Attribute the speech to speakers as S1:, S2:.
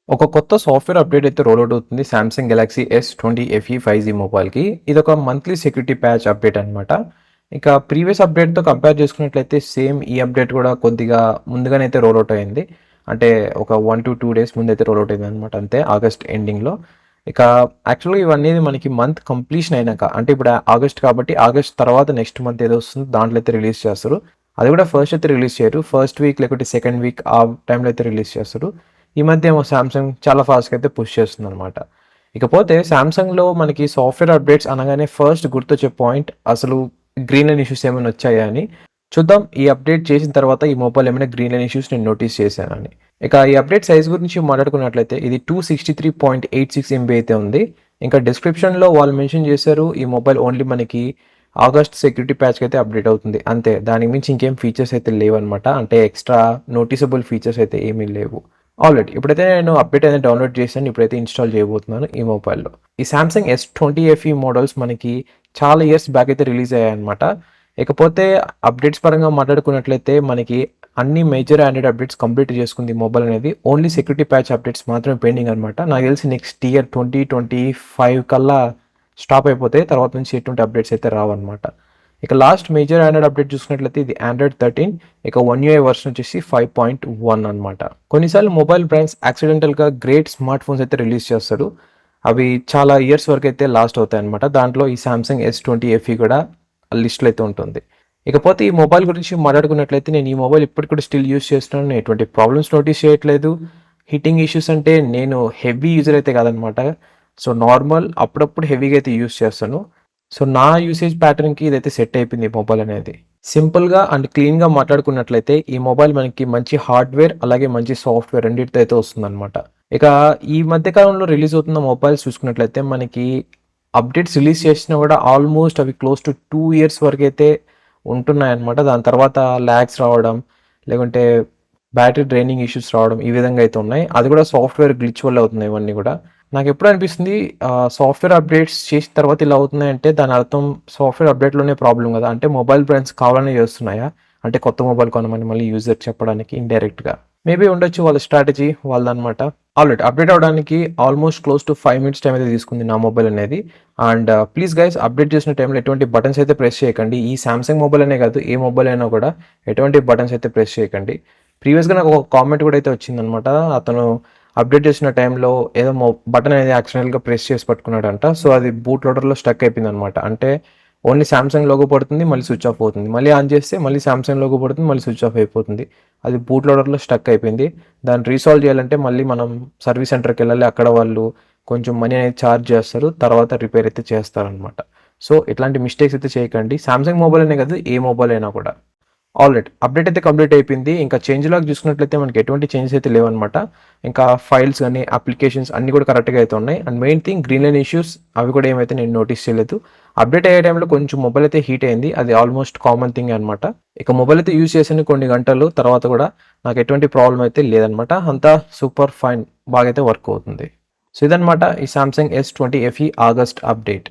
S1: ఒక కొత్త software update అయితే రోల్ అవుతుంది Samsung Galaxy S20 FE 5G మొబైల్‌కి. ఇదొక మంత్లీ సెక్యూరిటీ ప్యాచ్ అప్‌డేట్ అనమాట. ఇక ప్రీవియస్ అప్‌డేట్‌తో కంపేర్ చేసుకున్నట్లయితే సేమ్ ఈ అప్‌డేట్ కూడా కొద్దిగా ముందుగానైతే రోల్ ఔట్ అయింది. అంటే ఒక 1-2 డేస్ ముందైతే రోల్ ఔట్ అయిందనమాట అంతే ఆగస్ట్ ఎండింగ్‌లో. ఇక యాక్చువల్‌గా ఇవన్నీ మనకి మంత్ కంప్లీషన్ అయినాక అంటే ఇప్పుడు ఆగస్ట్ కాబట్టి ఆగస్ట్ తర్వాత నెక్స్ట్ మంత్ ఏదో వస్తుందో దాంట్లో అయితే రిలీజ్ చేస్తారు. అది కూడా ఫస్ట్ అయితే రిలీజ్ చేయరు. ఫస్ట్ వీక్ లేకపోతే సెకండ్ వీక్ ఆ టైంలో అయితే రిలీజ్ చేస్తారు. ఈ మధ్య ఏమో సామ్సంగ్ చాలా ఫాస్ట్‌గా అయితే పుష్ చేస్తుందనమాట. ఇకపోతే సామ్సంగ్‌లో మనకి సాఫ్ట్‌వేర్ అప్డేట్స్ అనగానే ఫస్ట్ గుర్తొచ్చే పాయింట్ అసలు గ్రీన్ లైన్ ఇష్యూస్ ఏమైనా వచ్చాయా అని. చూద్దాం ఈ అప్డేట్ చేసిన తర్వాత ఈ మొబైల్ ఏమైనా గ్రీన్ లైన్ ఇష్యూస్ నేను నోటీస్ చేశానని. ఇక ఈ అప్డేట్ సైజ్ గురించి మాట్లాడుకున్నట్లయితే ఇది 263.86 ఎంబీ అయితే ఉంది. ఇంకా డిస్క్రిప్షన్‌లో వాళ్ళు మెన్షన్ చేశారు ఈ మొబైల్ ఓన్లీ మనకి ఆగస్ట్ సెక్యూరిటీ ప్యాచ్‌కి అయితే అప్డేట్ అవుతుంది. అంతే దానికి మించి ఇంకేం ఫీచర్స్ అయితే లేవన్నమాట. అంటే ఎక్స్‌ట్రా నోటీసబుల్ ఫీచర్స్ అయితే ఏమీ లేవు. ఆల్రెడీ ఇప్పుడైతే నేను అప్డేట్ అనేది డౌన్లోడ్ చేశాను. ఇప్పుడైతే ఇన్‌స్టాల్ చేయబోతున్నాను ఈ మొబైల్‌లో. ఈ సామ్‌సంగ్ S20 FE మోడల్స్ మనకి చాలా ఇయర్స్ బ్యాక్ అయితే రిలీజ్ అయ్యాయన్నమాట. ఇకపోతే అప్డేట్స్ పరంగా మాట్లాడుకున్నట్లయితే మనకి అన్ని మేజర్ ఆండ్రాయిడ్ అప్డేట్స్ కంప్లీట్ చేసుకుంది ఈ మొబైల్ అనేది. ఓన్లీ సెక్యూరిటీ ప్యాచ్ అప్డేట్స్ మాత్రమే పెండింగ్ అనమాట. నాకు తెలిసి నెక్స్ట్ ఇయర్ 2025 కల్లా స్టాప్ అయిపోతాయి. తర్వాత నుంచి ఎటువంటి అప్డేట్స్ అయితే రావన్నమాట. ఇక లాస్ట్ మేజర్ ఆండ్రాయిడ్ అప్డేట్ చూసుకున్నట్లయితే ఇది ఆండ్రాయిడ్ 13 ఇక 1 UI వర్షన్ వచ్చేసి 5.1 అనమాట. కొన్నిసార్లు మొబైల్ బ్రాండ్స్ యాక్సిడెంటల్‌గా గ్రేట్ స్మార్ట్ ఫోన్స్ అయితే రిలీజ్ చేస్తారు. అవి చాలా ఇయర్స్ వరకు అయితే లాస్ట్ అవుతాయన్నమాట. దాంట్లో ఈ సామ్‌సంగ్ S20 FE కూడా లిస్ట్‌లో అయితే ఉంటుంది. ఇకపోతే ఈ మొబైల్ గురించి మాట్లాడుకున్నట్లయితే నేను ఈ మొబైల్ ఇప్పటికి కూడా స్టిల్ యూజ్ చేస్తున్నాను. ఎటువంటి ప్రాబ్లమ్స్ నోటీస్ చేయట్లేదు. హీటింగ్ ఇష్యూస్ అంటే నేను హెవీ యూజర్ అయితే కాదనమాట. సో, నార్మల్ అప్పుడప్పుడు హెవీగా అయితే యూజ్ చేస్తాను. సో, నా యూసేజ్ ప్యాటర్న్‌కి ఇదైతే సెట్ అయిపోయింది ఈ మొబైల్ అనేది. సింపుల్‌గా అండ్ క్లీన్‌గా మాట్లాడుకున్నట్లయితే ఈ మొబైల్ మనకి మంచి హార్డ్‌వేర్ అలాగే మంచి సాఫ్ట్‌వేర్ రెండిటితో అయితే వస్తుందనమాట. ఇక ఈ మధ్య కాలంలో రిలీజ్ అవుతున్న మొబైల్స్ చూసుకున్నట్లయితే మనకి అప్డేట్స్ రిలీజ్ చేసినా కూడా ఆల్మోస్ట్ అవి క్లోజ్ టు 2 ఇయర్స్ వరకైతే ఉంటున్నాయన్నమాట. దాని తర్వాత లాగ్స్ రావడం, లేకుంటే బ్యాటరీ డ్రైనింగ్ ఇష్యూస్ రావడం ఈ విధంగా అయితే ఉన్నాయి. అది కూడా సాఫ్ట్‌వేర్ గ్లిచ్ వల్ల అవుతున్నాయి ఇవన్నీ కూడా. నాకెప్పుడు అనిపిస్తుంది సాఫ్ట్‌వేర్ అప్డేట్స్ చేసిన తర్వాత ఇలా అవుతున్నాయంటే దాని అర్థం సాఫ్ట్‌వేర్ అప్డేట్‌లోనే ప్రాబ్లమ్ కదా! అంటే మొబైల్ బ్రాండ్స్ కావాలనే చేస్తున్నాయా? అంటే కొత్త మొబైల్ కొనమని మళ్ళీ యూజర్‌కి చెప్పడానికి ఇండైరెక్ట్‌గా. మేబీ ఉండొచ్చు వాళ్ళ స్ట్రాటజీ వాళ్ళదనమాట. ఆల్రెడీ అప్డేట్ అవ్వడానికి almost close to 5 minutes time అయితే తీసుకుంది నా మొబైల్ అనేది. అండ్ ప్లీజ్ గైస్ అప్డేట్ చేసిన టైంలో ఎటువంటి బటన్స్ అయితే ప్రెస్ చేయకండి. ఈ సామ్సంగ్ మొబైల్ అనే కాదు ఏ మొబైల్ అయినా కూడా ఎటువంటి బటన్స్ అయితే ప్రెస్ చేయకండి. ప్రీవియస్‌గా నాకు ఒక కామెంట్ కూడా అయితే వచ్చిందనమాట. అతను అప్డేట్ చేసిన టైంలో ఏదో బటన్ అనేది యాక్సిడెంటల్‌గా ప్రెస్ చేసి పట్టుకున్నాడంట. సో, అది బూట్ లోడర్‌లో స్టక్ అయిపోయిందనమాట. అంటే ఓన్లీ సామ్సంగ్ లోగో పడుతుంది. మళ్ళీ స్విచ్ ఆఫ్ అవుతుంది. మళ్ళీ ఆన్ చేస్తే మళ్ళీ సామ్సంగ్ లోగో పడుతుంది. మళ్ళీ స్విచ్ ఆఫ్ అయిపోతుంది. అది బూట్ లోడర్‌లో స్టక్ అయిపోయింది. దాన్ని రీసాల్వ్ చేయాలంటే మళ్ళీ మనం సర్వీస్ సెంటర్‌కెళ్ళాలి. అక్కడ వాళ్ళు కొంచెం మనీ అనేది ఛార్జ్ చేస్తారు. తర్వాత రిపేర్ అయితే చేస్తారనమాట. సో, ఇట్లాంటి మిస్టేక్స్ అయితే చేయకండి. సామ్సంగ్ మొబైల్ అనే కాదు ఏ మొబైల్ అయినా కూడా. ఆల్రెడీ అప్డేట్ అయితే కంప్లీట్ అయిపోయింది. ఇంకా చేంజ్ లాగ్ చూసుకున్నట్లయితే మనకి ఎటువంటి చేంజెస్ అయితే లేవన్నమాట. ఇంకా ఫైల్స్ గాని, అప్లికేషన్స్ అన్నీ కూడా కరెక్ట్‌గా అయితే ఉన్నాయి. And main thing green line issues అవి కూడా ఏమైతే నేను నోటీస్ చేయలేదు. అప్డేట్ అయ్యే టైంలో కొంచెం మొబైల్ అయితే హీట్ అయింది. అది ఆల్మోస్ట్ కామన్ థింగే అనమాట. ఇక మొబైల్ అయితే యూజ్ చేశాను కొన్ని గంటలు. తర్వాత కూడా నాకు ఎటువంటి ప్రాబ్లమ్ అయితే లేదనమాట. అంతా సూపర్ ఫైన్ బాగైతే వర్క్ అవుతుంది. సో, ఇదనమాట ఈ Samsung S20 FE August update.